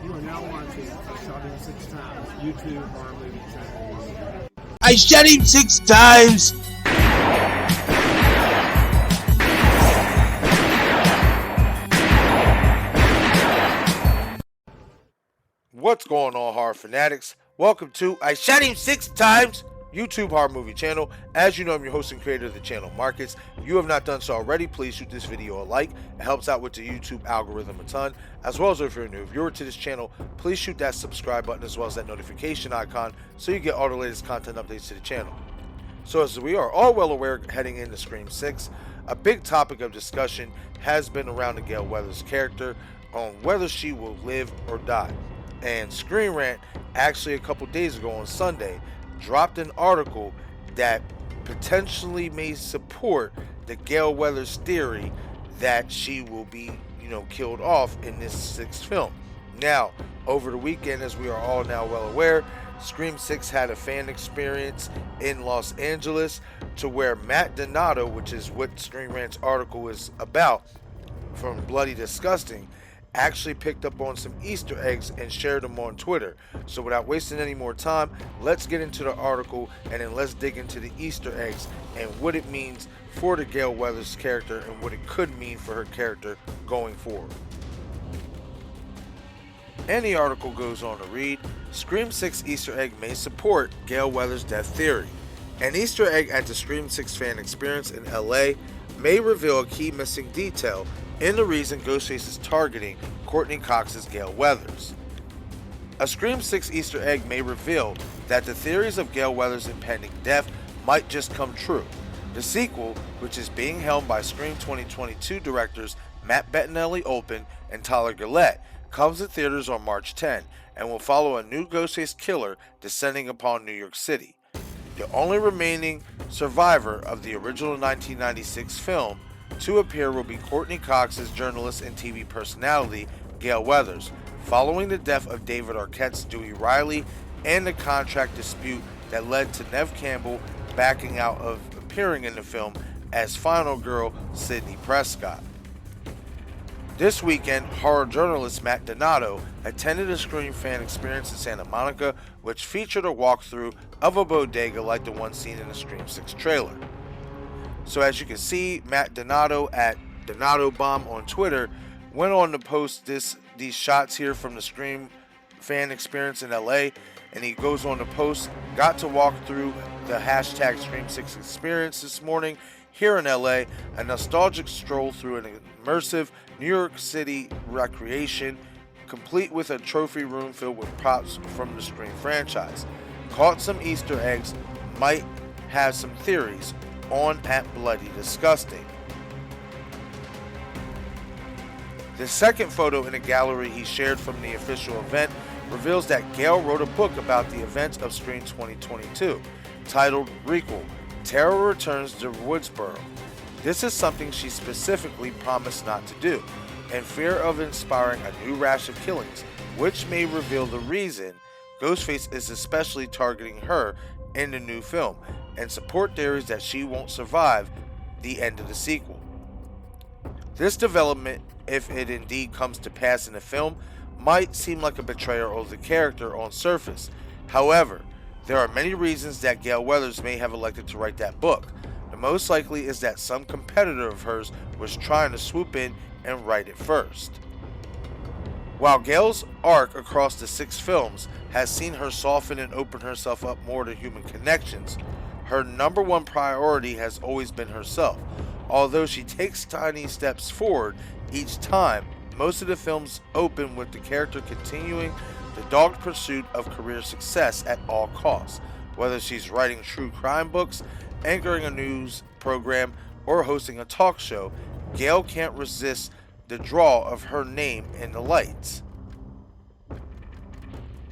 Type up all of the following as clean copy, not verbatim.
You are now watching Shot Him 6 Times YouTube horror movie channel. I shot him 6 times! What's going on, horror fanatics? Welcome to I Shot Him 6 Times YouTube horror movie channel. As you know, I'm your host and creator of the channel, Marcus. If you have not done so already, please shoot this video a like. It helps out with the YouTube algorithm a ton. As well as if you're a new viewer to this channel, please shoot that subscribe button as well as that notification icon so you get all the latest content updates to the channel. So as we are all well aware, heading into Scream 6, a big topic of discussion has been around the Gale Weathers character on whether she will live or die. And Screen Rant actually a couple days ago on Sunday dropped an article that potentially may support the Gale Weathers theory that she will be, killed off in this sixth film. Now, over the weekend, as we are all now well aware, Scream 6 had a fan experience in Los Angeles to where Matt Donato, which is what Screen Rant's article is about, from Bloody Disgusting, actually picked up on some Easter eggs and shared them on Twitter. So without wasting any more time, let's get into the article and then let's dig into the Easter eggs and what it means for the Gale Weathers character and what it could mean for her character going forward. And the article goes on to read, Scream 6 Easter egg may support Gale Weathers' death theory. An Easter egg at the Scream 6 fan experience in LA may reveal a key missing detail in the reason Ghostface is targeting Courtney Cox's Gale Weathers. A Scream 6 Easter egg may reveal that the theories of Gale Weathers' impending death might just come true. The sequel, which is being helmed by Scream 2022 directors Matt Bettinelli-Olpin and Tyler Gillette, comes to theaters on March 10 and will follow a new Ghostface killer descending upon New York City. The only remaining survivor of the original 1996 film to appear will be Courtney Cox's journalist and TV personality, Gale Weathers, following the death of David Arquette's Dewey Riley and the contract dispute that led to Neve Campbell backing out of appearing in the film as final girl Sidney Prescott. This weekend, horror journalist Matt Donato attended a Scream fan experience in Santa Monica, which featured a walkthrough of a bodega like the one seen in the Scream 6 trailer. So as you can see, Matt Donato at Donato Bomb on Twitter went on to post these shots here from the Scream fan experience in LA, and he goes on to post, got to walk through the hashtag Scream 6 experience this morning here in LA, a nostalgic stroll through an immersive New York City recreation, complete with a trophy room filled with props from the Scream franchise. Caught some Easter eggs, might have some theories on at Bloody Disgusting. The second photo in a gallery he shared from the official event reveals that Gale wrote a book about the events of Scream 2022, titled Requel, Terror Returns to Woodsboro. This is something she specifically promised not to do, in fear of inspiring a new rash of killings, which may reveal the reason Ghostface is especially targeting her in the new film, and support theories that she won't survive the end of the sequel. This development, if it indeed comes to pass in the film, might seem like a betrayal of the character on surface. However, there are many reasons that Gale Weathers may have elected to write that book. The most likely is that some competitor of hers was trying to swoop in and write it first. While Gale's arc across the 6 films has seen her soften and open herself up more to human connections, her number one priority has always been herself. Although she takes tiny steps forward each time, most of the films open with the character continuing the dogged pursuit of career success at all costs. Whether she's writing true crime books, anchoring a news program, or hosting a talk show, Gale can't resist the draw of her name in the lights.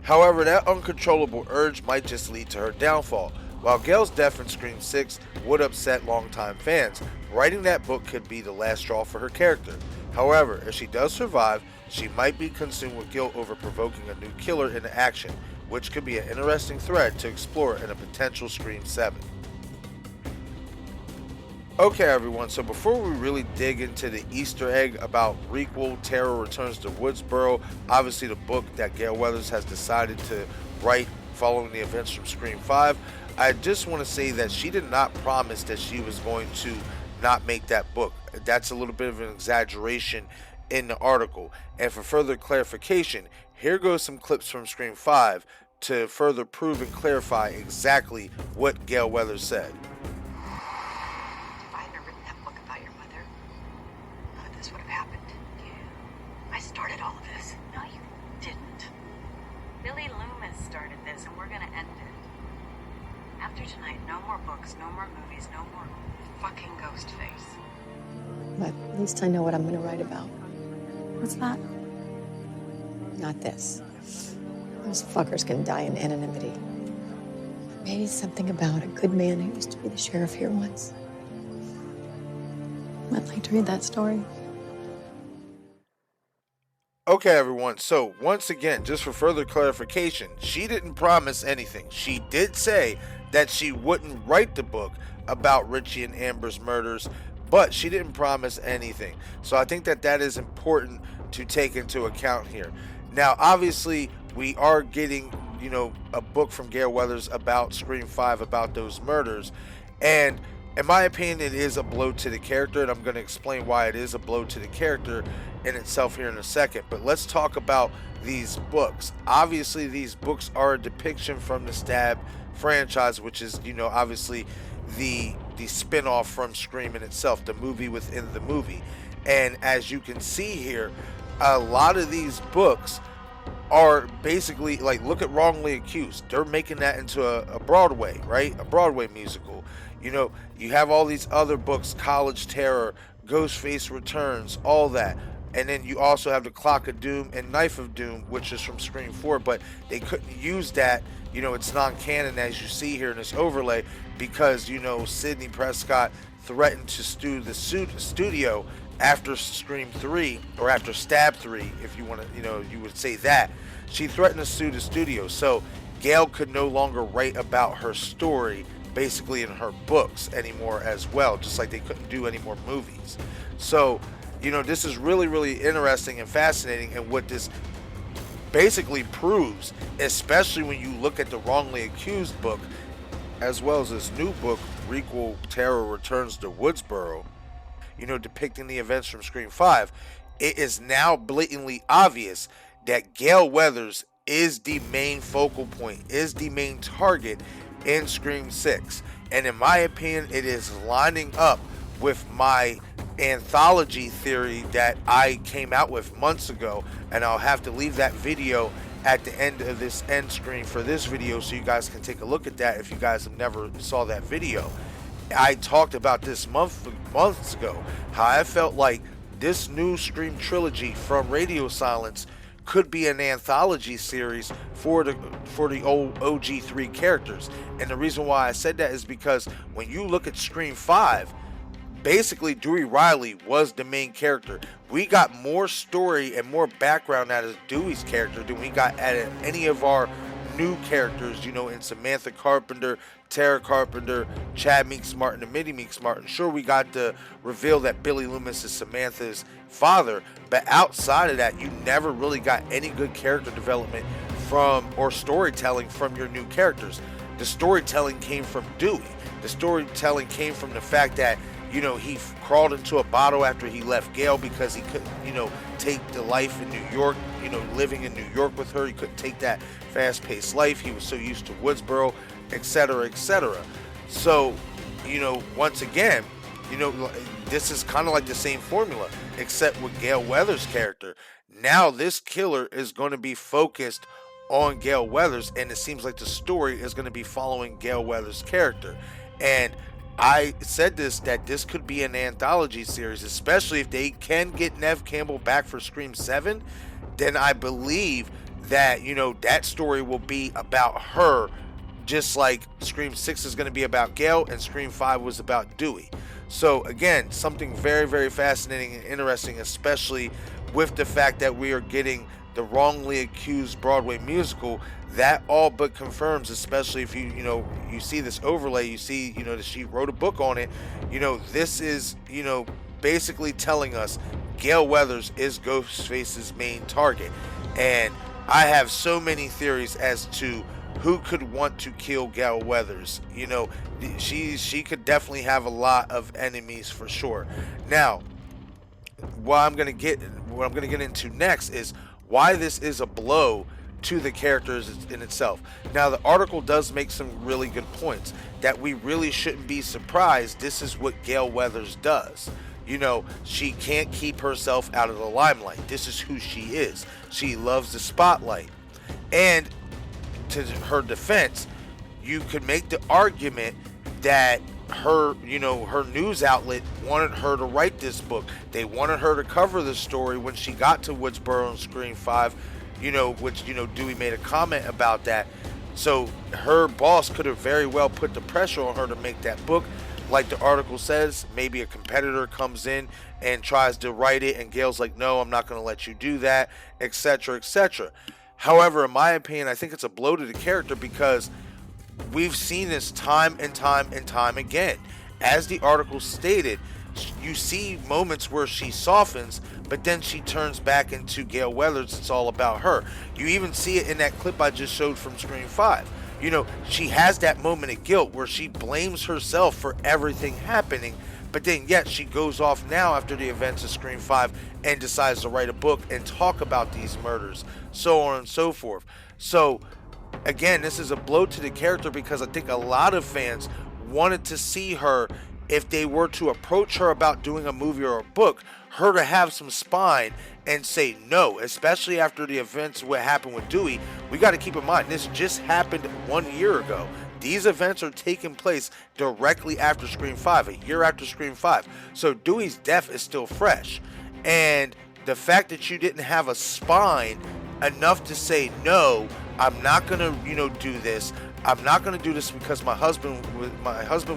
However, that uncontrollable urge might just lead to her downfall. While Gale's death in Scream 6 would upset longtime fans, writing that book could be the last straw for her character. However, if she does survive, she might be consumed with guilt over provoking a new killer into action, which could be an interesting thread to explore in a potential Scream 7. Okay, everyone, so before we really dig into the Easter egg about Requel Terror Returns to Woodsboro, obviously the book that Gale Weathers has decided to write following the events from Scream 5, I just want to say that she did not promise that she was going to not make that book. That's a little bit of an exaggeration in the article. And for further clarification, here goes some clips from Scream 5 to further prove and clarify exactly what Gale Weathers said. Started all of this. No, you didn't. Billy Loomis started this, and we're gonna end it. After tonight, no more books, no more movies, no more fucking Ghostface. But at least I know what I'm gonna write about. What's that? Not this. Those fuckers can die in anonymity. Maybe something about a good man who used to be the sheriff here once. I'd like to read that story. Okay, everyone, so once again, just for further clarification, she didn't promise anything. She did say that she wouldn't write the book about Richie and Amber's murders, but she didn't promise anything. So I think that that is important to take into account here. Now, obviously, we are getting, a book from Gale Weathers about Scream 5, about those murders, and in my opinion, it is a blow to the character, and I'm going to explain why it is a blow to the character in itself here in a second. But let's talk about these books. Obviously, these books are a depiction from the Stab franchise, which is, obviously the spin-off from Scream in itself, the movie within the movie. And as you can see here, a lot of these books are basically like, look at Wrongly Accused. They're making that into a Broadway, right? A Broadway musical. You have all these other books, College Terror, Ghostface Returns, all that. And then you also have The Clock of Doom and Knife of Doom, which is from Scream 4, but they couldn't use that. It's non-canon, as you see here in this overlay, because, Sidney Prescott threatened to sue the studio after Scream 3, or after Stab 3, if you want to, you would say that. She threatened to sue the studio, so Gale could no longer write about her story basically in her books anymore as well, just like they couldn't do any more movies. So, this is really, really interesting and fascinating, and what this basically proves, especially when you look at the Wrongly Accused book, as well as this new book, Requel Terror Returns to Woodsboro, depicting the events from Scream 5, it is now blatantly obvious that Gale Weathers is the main focal point, is the main target in Scream 6. And in my opinion, it is lining up with my anthology theory that I came out with months ago, and I'll have to leave that video at the end of this end screen for this video so you guys can take a look at that if you guys have never saw that video. I talked about this months ago, how I felt like this new Scream trilogy from Radio Silence could be an anthology series for the old OG3 characters. And the reason why I said that is because when you look at Scream 5, basically Dewey Riley was the main character. We got more story and more background out of Dewey's character than we got out of any of our new characters, in Samantha Carpenter, Tara Carpenter, Chad Meeks Martin, and Minnie Meeks Martin. Sure, we got the reveal that Billy Loomis is Samantha's father, but outside of that, you never really got any good character development or storytelling from your new characters. The storytelling came from Dewey. The storytelling came from the fact that, he crawled into a bottle after he left Gale because he couldn't, take the life in New York, living in New York with her. He couldn't take that fast-paced life. He was so used to Woodsboro, etc., etc. So, once again, this is kind of like the same formula, except with Gale Weathers' character. Now this killer is going to be focused on Gale Weathers, and it seems like the story is going to be following Gale Weathers' character. And I said that this could be an anthology series, especially if they can get Neve Campbell back for Scream 7. Then I believe that, that story will be about her, just like Scream 6 is going to be about Gale and Scream 5 was about Dewey. So again, something very, very fascinating and interesting, especially with the fact that we are getting the wrongly accused Broadway musical, that all but confirms, especially if you see this overlay, you see, that she wrote a book on it. This is, basically telling us Gale Weathers is Ghostface's main target. And I have so many theories as to who could want to kill Gale Weathers. She could definitely have a lot of enemies for sure. Now, what I'm gonna get into next is why this is a blow to the characters in itself. Now, the article does make some really good points that we really shouldn't be surprised. This is what Gale Weathers does. She can't keep herself out of the limelight. This is who she is. She loves the spotlight. And to her defense, you could make the argument that her news outlet wanted her to write this book. They wanted her to cover the story when she got to Woodsboro and Scream 5, which, Dewey made a comment about that. So her boss could have very well put the pressure on her to make that book. Like the article says, maybe a competitor comes in and tries to write it, and Gale's like, no, I'm not going to let you do that, etc., etc. However, in my opinion, I think it's a blow to the character because we've seen this time and time and time again. As the article stated, you see moments where she softens, but then she turns back into Gale Weathers. It's all about her. You even see it in that clip I just showed from Scream 5. She has that moment of guilt where she blames herself for everything happening, but then yet she goes off now after the events of Scream 5 and decides to write a book and talk about these murders, so on and so forth. So again, this is a blow to the character because I think a lot of fans wanted to see her, if they were to approach her about doing a movie or a book, her to have some spine and say no, especially after the events, what happened with Dewey. We got to keep in mind, this just happened 1 year ago. These events are taking place directly after Scream 5, a year after Scream 5. So Dewey's death is still fresh. And the fact that you didn't have a spine enough to say, no, I'm not going to, do this. I'm not going to do this because my husband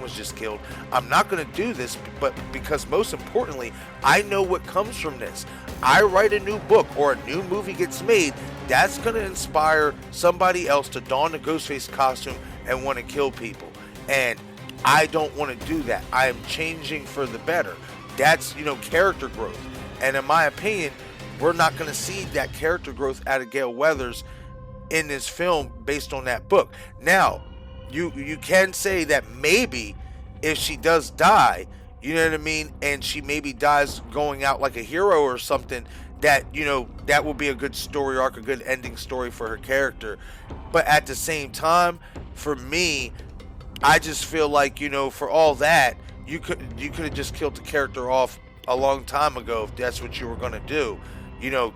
was just killed. I'm not going to do this, but because most importantly, I know what comes from this. I write a new book or a new movie gets made, that's going to inspire somebody else to don the Ghostface costume and want to kill people. And I don't want to do that. I am changing for the better. That's, character growth. And in my opinion, we're not going to see that character growth out of Gale Weathers in this film based on that book. Now, you can say that maybe if she does die, you know what I mean, and she maybe dies going out like a hero or something, that, that will be a good story arc, a good ending story for her character. But at the same time, for me, I just feel like, for all that, you could have just killed the character off a long time ago if that's what you were going to do.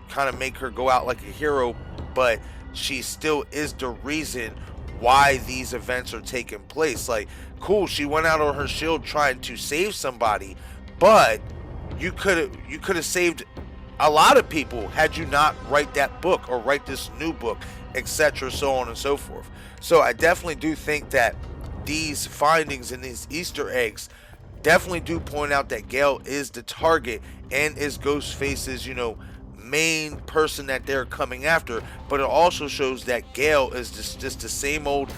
Kind of make her go out like a hero, but she still is the reason why these events are taking place. Like, cool, she went out on her shield trying to save somebody, but you could have saved a lot of people had you not write that book or write this new book, etc., so on and so forth. So I definitely do think that these findings and these Easter eggs definitely do point out that Gale is the target and is Ghostface's, main person that they're coming after. But it also shows that Gale is just the same old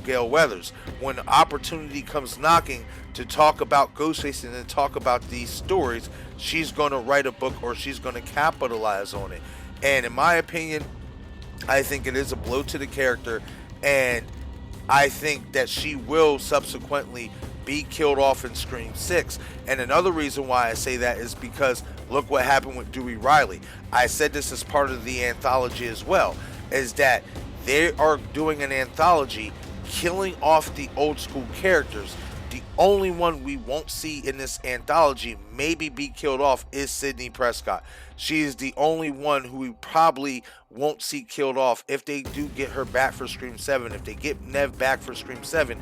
Gale Weathers. When the opportunity comes knocking to talk about Ghostface and to talk about these stories, she's going to write a book or she's going to capitalize on it. And in my opinion, I think it is a blow to the character, and I think that she will subsequently be killed off in Scream 6. And another reason why I say that is because look what happened with Dewey Riley. I said this as part of the anthology as well, is that they are doing an anthology killing off the old school characters. The only one we won't see in this anthology maybe be killed off is Sidney Prescott. She is the only one who we probably won't see killed off. If they do get her back for Scream 7, if they get Nev back for Scream 7,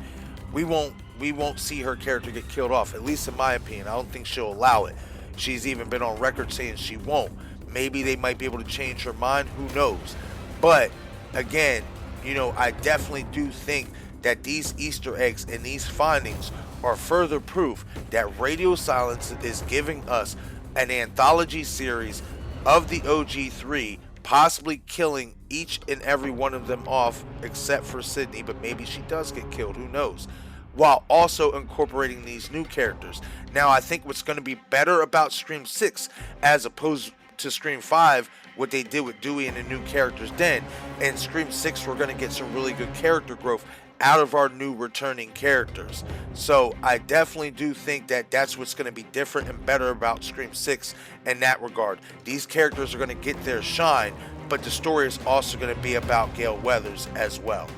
we won't see her character get killed off, at least in my opinion. I don't think she'll allow it. She's even been on record saying she won't. Maybe they might be able to change her mind, who knows. But again, I definitely do think that these Easter eggs and these findings are further proof that Radio Silence is giving us an anthology series of the OG3, possibly killing each and every one of them off except for Sydney, but maybe she does get killed, who knows, while also incorporating these new characters. Now, I think what's going to be better about Scream 6 as opposed to Scream 5, what they did with Dewey and the new characters then, in Scream 6 we're going to get some really good character growth out of our new returning characters. So I definitely do think that that's what's going to be different and better about Scream 6 in that regard. These characters are going to get their shine, but the story is also going to be about Gale Weathers as well.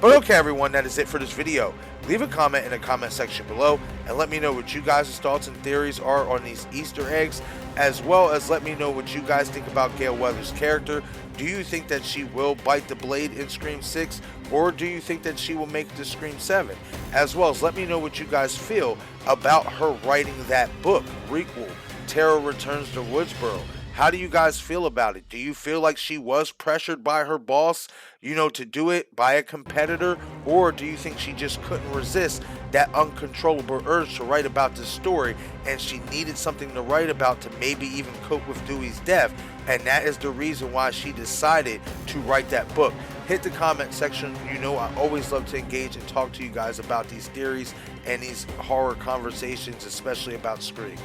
But okay, everyone, that is it for this video. Leave a comment in the comment section below and let me know what you guys' thoughts and theories are on these Easter eggs, as well as let me know what you guys think about Gale Weathers' character. Do you think that she will bite the blade in Scream 6, or do you think that she will make it to Scream 7? As well as let me know what you guys feel about her writing that book, Requel, Terror Returns to Woodsboro. How do you guys feel about it? Do you feel like she was pressured by her boss, to do it, by a competitor? Or do you think she just couldn't resist that uncontrollable urge to write about this story, and she needed something to write about to maybe even cope with Dewey's death, and that is the reason why she decided to write that book? Hit the comment section. I always love to engage and talk to you guys about these theories and these horror conversations, especially about Scream.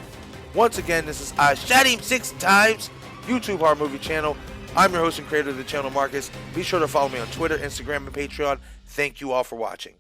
Once again, this is I Shot Him 6 Times, YouTube horror movie channel. I'm your host and creator of the channel, Marcus. Be sure to follow me on Twitter, Instagram, and Patreon. Thank you all for watching.